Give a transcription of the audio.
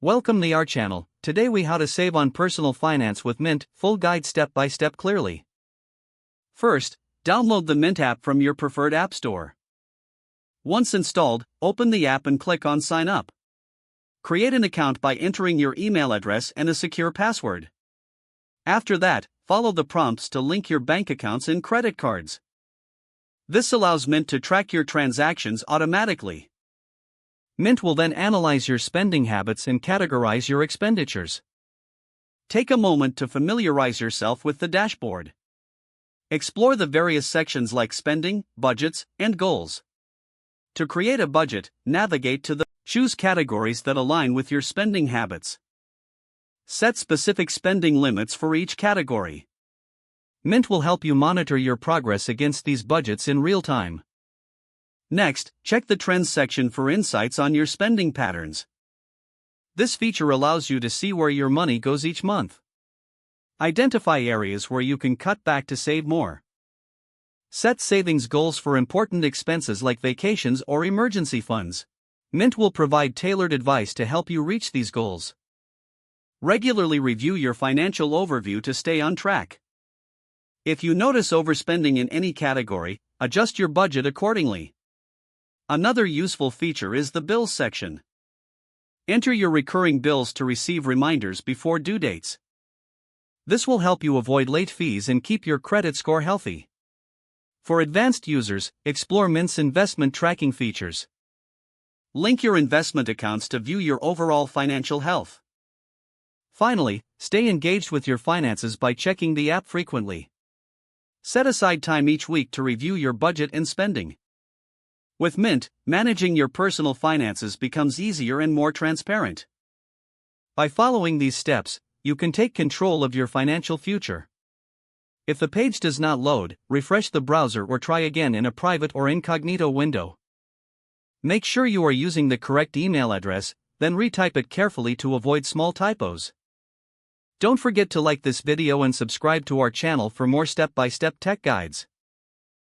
Welcome to our channel. Today we how to save on personal finance with Mint, full guide step by step clearly. First, download the Mint app from your preferred app store. Once installed, open the app and click on Sign Up. Create an account by entering your email address and a secure password. After that, follow the prompts to link your bank accounts and credit cards. This allows Mint to track your transactions automatically. Mint will then analyze your spending habits and categorize your expenditures. Take a moment to familiarize yourself with the dashboard. Explore the various sections like spending, budgets, and goals. To create a budget, navigate to choose categories that align with your spending habits. Set specific spending limits for each category. Mint will help you monitor your progress against these budgets in real time. Next, check the Trends section for insights on your spending patterns. This feature allows you to see where your money goes each month. Identify areas where you can cut back to save more. Set savings goals for important expenses like vacations or emergency funds. Mint will provide tailored advice to help you reach these goals. Regularly review your financial overview to stay on track. If you notice overspending in any category, adjust your budget accordingly. Another useful feature is the Bills section. Enter your recurring bills to receive reminders before due dates. This will help you avoid late fees and keep your credit score healthy. For advanced users, explore Mint's investment tracking features. Link your investment accounts to view your overall financial health. Finally, stay engaged with your finances by checking the app frequently. Set aside time each week to review your budget and spending. With Mint, managing your personal finances becomes easier and more transparent. By following these steps, you can take control of your financial future. If the page does not load, refresh the browser or try again in a private or incognito window. Make sure you are using the correct email address, then retype it carefully to avoid small typos. Don't forget to like this video and subscribe to our channel for more step-by-step tech guides.